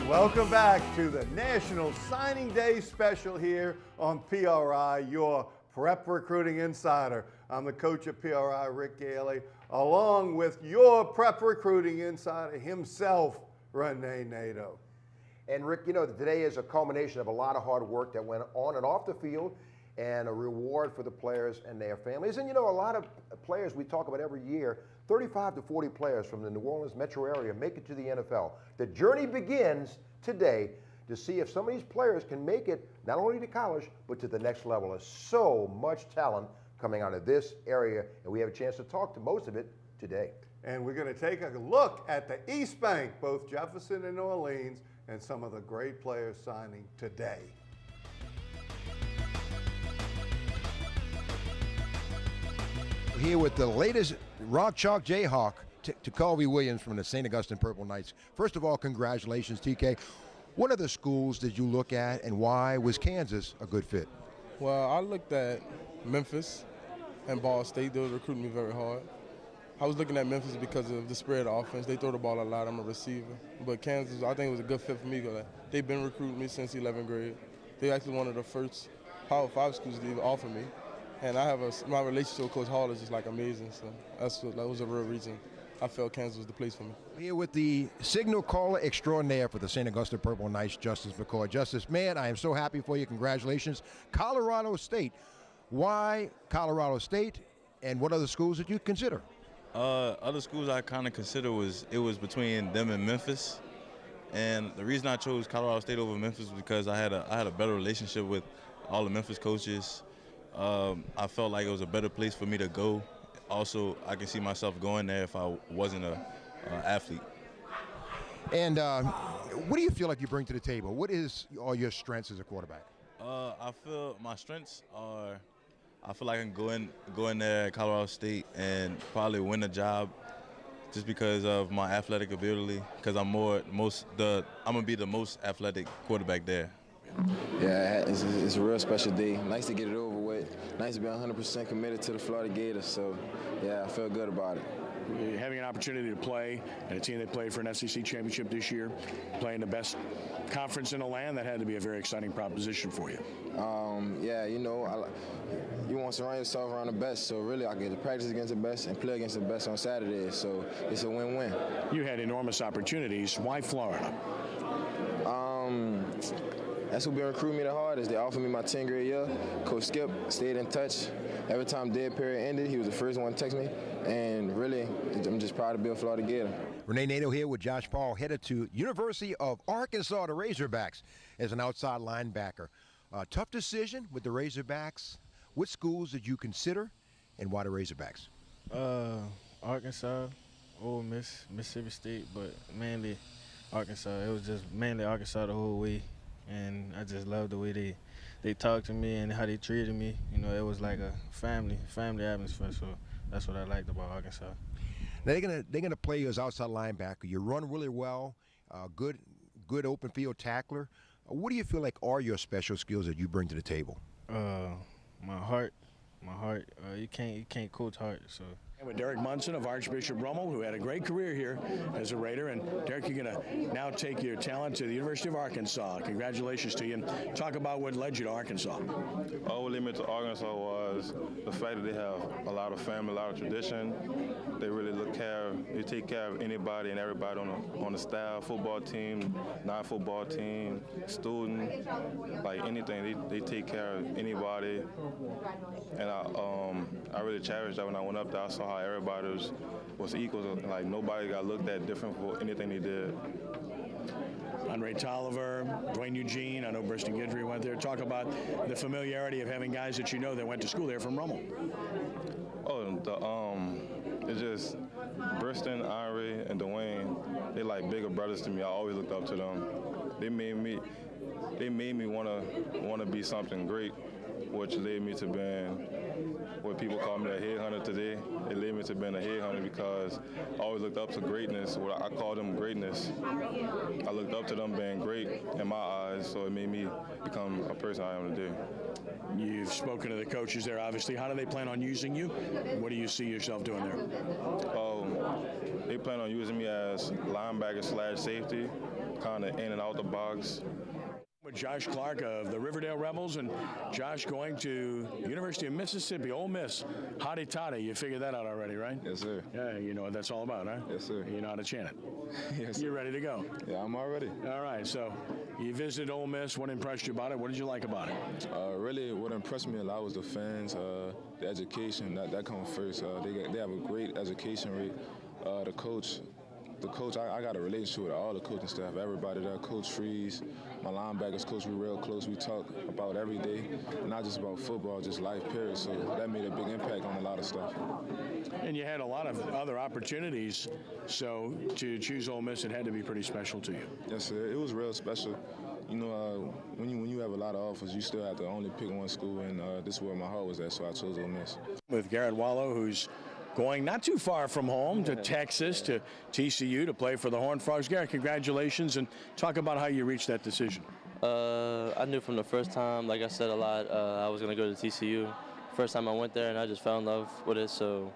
Welcome back to the National Signing Day special here on PRI, your Prep Recruiting Insider. I'm the coach of PRI, Rick Gailey, along with your Prep Recruiting Insider himself, Renee Nato. And Rick, you know, today is a culmination of a lot of hard work that went on and off the field and a reward for the players and their families. And you know, a lot of players we talk about every year, 35 to 40 players from the New Orleans metro area make it to the NFL. The journey begins today to see if some of these players can make it not only to college, but to the next level. There's so much talent coming out of this area, and we have a chance to talk to most of it today. And we're going to take a look at the Eastbank, both Jefferson and New Orleans, and some of the great players signing today. Here with the latest Rock Chalk Jayhawk to Colby Williams from the St. Augustine Purple Knights. First of all, congratulations, TK. What other schools did you look at, and why was Kansas a good fit? Well, I looked at Memphis and Ball State. They were recruiting me very hard. I was looking at Memphis because of the spread offense. They throw the ball a lot. I'm a receiver. But Kansas, I think it was a good fit for me because they've been recruiting me since 11th grade. They're actually one of the first Power 5 schools to even offer me. And I have my relationship with Coach Hall is just like amazing. So that was a real reason I felt Kansas was the place for me. Here with the signal caller extraordinaire for the St. Augustine Purple Knights, Justice McCoy. Justice, man, I am so happy for you. Congratulations. Colorado State. Why Colorado State, and what other schools did you consider? Other schools I kind of consider was between them and Memphis. And the reason I chose Colorado State over Memphis was because I had a better relationship with all the Memphis coaches. I felt like it was a better place for me to go. Also, I can see myself going there if I wasn't an athlete. And what do you feel like you bring to the table? What are your strengths as a quarterback? I feel my strengths are, I feel like I can go in there at Colorado State and probably win the job just because of my athletic ability, because I'm gonna be the most athletic quarterback there. Yeah, it's a real special day. Nice to get it over with. Nice to be 100% committed to the Florida Gators. So, yeah, I feel good about it. Having an opportunity to play and a team that played for an SEC championship this year, playing the best conference in the land, that had to be a very exciting proposition for you. Yeah, you know, you want to surround yourself around the best. So really, I get to practice against the best and play against the best on Saturdays. So it's a win-win. You had enormous opportunities. Why Florida? That's who been recruiting me the hardest. They offered me my 10th grade year. Coach Skip stayed in touch. Every time dead period ended, he was the first one to text me. And really, I'm just proud to be a Florida Gator. Renee Nato here with Josh Paul, headed to University of Arkansas, the Razorbacks, as an outside linebacker. Tough decision with the Razorbacks. What schools did you consider, and why the Razorbacks? Arkansas, Ole Miss, Mississippi State, but mainly Arkansas. It was just mainly Arkansas the whole way. And I just love the way they talked to me and how they treated me. You know, it was like a family atmosphere. So that's what I liked about Arkansas. Now they're gonna play you as outside linebacker. You run really well, good open field tackler. What do you feel like are your special skills that you bring to the table? My heart. You can't coach heart. So. With Derek Munson of Archbishop Rummel, who had a great career here as a Raider. And Derek, you're going to now take your talent to the University of Arkansas. Congratulations to you. And talk about what led you to Arkansas. What led me to Arkansas was the fact that they have a lot of family, a lot of tradition. They really they take care of anybody and everybody on the staff, football team, non-football team, student, like anything. They take care of anybody. And I really cherished that when I went up there. I saw how everybody was equal. Like nobody got looked at different for anything they did. Andre Tolliver, Dwayne Eugene, I know Burston Guidry went there. Talk about the familiarity of having guys that you know that went to school there from Rummel. It's just Burston, Andre, and Dwayne. They like bigger brothers to me. I always looked up to them. They made me want to be something great, which led me to being what people call me a headhunter today. It led me to being a headhunter because I always looked up to greatness, what I call them greatness. I looked up to them being great in my eyes, so it made me become a person I am today. You've spoken to the coaches there, obviously. How do they plan on using you? What do you see yourself doing there? They plan on using me as linebacker / safety. kind of in and out the box. With Josh Clark of the Riverdale Rebels, and Josh going to University of Mississippi, Ole Miss. Hotty toddy, you figured that out already, right? Yes, sir. Yeah, you know what that's all about, huh? Yes, sir. You know how to chant it. Yes, sir. You're ready to go. Yeah, I'm all ready. All right, so you visited Ole Miss. What impressed you about it? What did you like about it? Really, what impressed me a lot was the fans, the education. That comes first. They have a great education rate. The coach, I got a relationship with all the coaching staff, everybody there. Coach Freeze, my linebackers coach, we real close. We talk about every day, not just about football, just life, period. So that made a big impact on a lot of stuff. And you had a lot of other opportunities, so to choose Ole Miss, it had to be pretty special to you. Yes, sir. It was real special. You know, when you have a lot of offers, you still have to only pick one school, and this is where my heart was at, so I chose Ole Miss. With Garrett Wallow, who's going not too far from home to Texas, to TCU, to play for the Horned Frogs. Garrett, congratulations, and talk about how you reached that decision. I knew from the first time, like I said a lot, I was going to go to TCU. First time I went there, and I just fell in love with it. So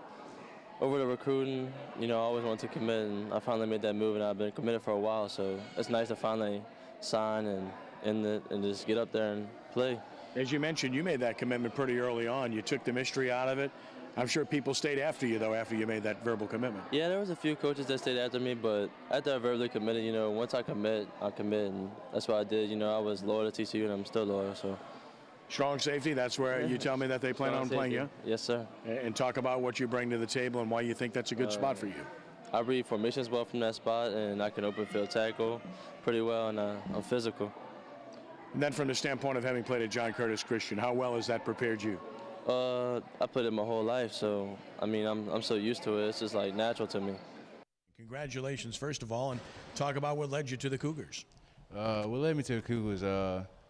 over the recruiting, you know, I always wanted to commit, and I finally made that move, and I've been committed for a while. So it's nice to finally sign and just get up there and play. As you mentioned, you made that commitment pretty early on. You took the mystery out of it. I'm sure people stayed after you, though, after you made that verbal commitment. Yeah, there was a few coaches that stayed after me, but after I verbally committed, you know, once I commit, and that's what I did. You know, I was loyal to TCU, and I'm still loyal, so. Strong safety, that's where you tell me that they plan on playing you? Yes, sir. And talk about what you bring to the table and why you think that's a good spot for you. I read formations well from that spot, and I can open field tackle pretty well, and I'm physical. And then from the standpoint of having played at John Curtis Christian, how well has that prepared you? I played it my whole life, so I mean, I'm so used to it. It's just like natural to me. Congratulations, first of all, and talk about what led you to the Cougars. What led me to the Cougars,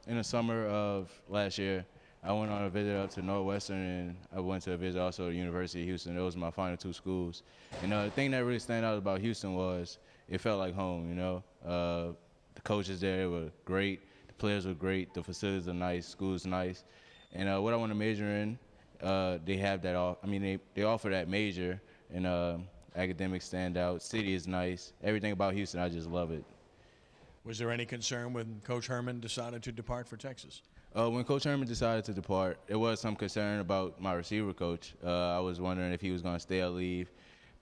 in the summer of last year, I went on a visit up to Northwestern, and I went to a visit also to the University of Houston. Those were my final two schools. And the thing that really stand out about Houston was it felt like home, you know. The coaches there were great. The players were great. The facilities are nice. School's nice. And what I want to major in, they have that off. I mean, they offer that major, and academics stand out. City is nice. Everything about Houston, I just love it. Was there any concern when Coach Herman decided to depart for Texas? When Coach Herman decided to depart, there was some concern about my receiver coach. I was wondering if he was going to stay or leave.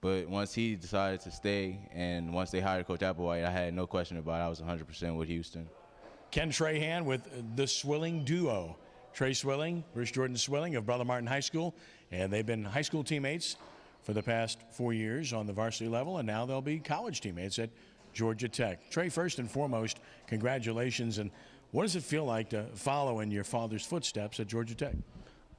But once he decided to stay, and once they hired Coach Applewhite, I had no question about it. I was 100% with Houston. Ken Trahan with the Swilling duo. Trey Swilling, Bruce Jordan Swilling of Brother Martin High School, and they've been high school teammates for the past 4 years on the varsity level, and now they'll be college teammates at Georgia Tech. Trey, first and foremost, congratulations, and what does it feel like to follow in your father's footsteps at Georgia Tech?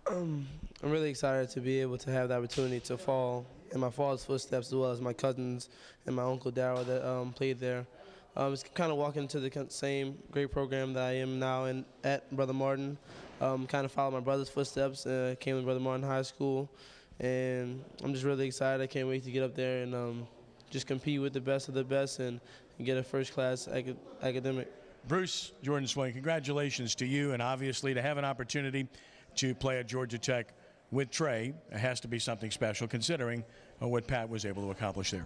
I'm really excited to be able to have the opportunity to follow in my father's footsteps, as well as my cousins and my uncle Darryl that played there. It's kind of walking into the same great program that I am now at Brother Martin. Kind of followed my brother's footsteps, came to Brother Martin High School, and I'm just really excited. I can't wait to get up there and just compete with the best of the best and get a first-class academic. Bruce Jordan Swilling, congratulations to you, and obviously to have an opportunity to play at Georgia Tech with Trey, it has to be something special considering what Pat was able to accomplish there.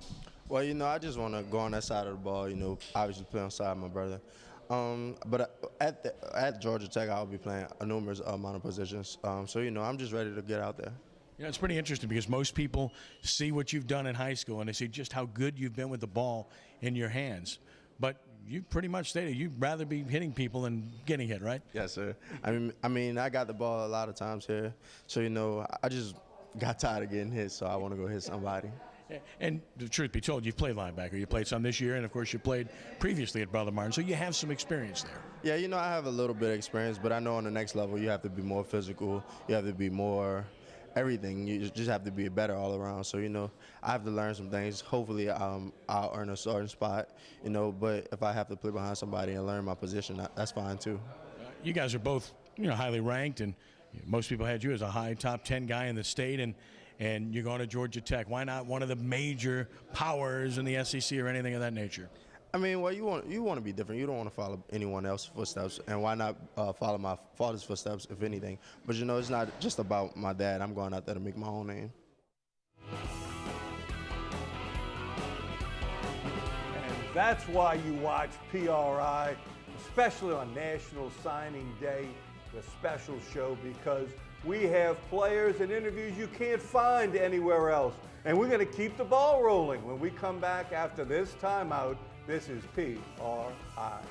Well, you know, I just want to go on that side of the ball, you know, obviously play on side of my brother. But at Georgia Tech, I'll be playing a numerous amount of positions. So, you know, I'm just ready to get out there. You know, it's pretty interesting because most people see what you've done in high school and they see just how good you've been with the ball in your hands. But you pretty much stated you'd rather be hitting people than getting hit, right? Yes, sir. I mean, I got the ball a lot of times here. So, you know, I just got tired of getting hit, so I want to go hit somebody. And the truth be told, you've played linebacker. You played some this year, and, of course, you played previously at Brother Martin, so you have some experience there. Yeah, you know, I have a little bit of experience, but I know on the next level you have to be more physical. You have to be more everything. You just have to be better all around. So, you know, I have to learn some things. Hopefully I'll earn a starting spot, you know, but if I have to play behind somebody and learn my position, that's fine too. You guys are both, you know, highly ranked, and most people had you as a high top 10 guy in the state, and you're going to Georgia Tech. Why not one of the major powers in the SEC or anything of that nature? I mean, well, you want to be different. You don't want to follow anyone else's footsteps, and why not follow my father's footsteps, if anything? But, you know, it's not just about my dad. I'm going out there to make my own name. And That's why you watch PRI, especially on National Signing Day, the special show, because we have players and interviews you can't find anywhere else. And we're going to keep the ball rolling when we come back after this timeout. This is PRI.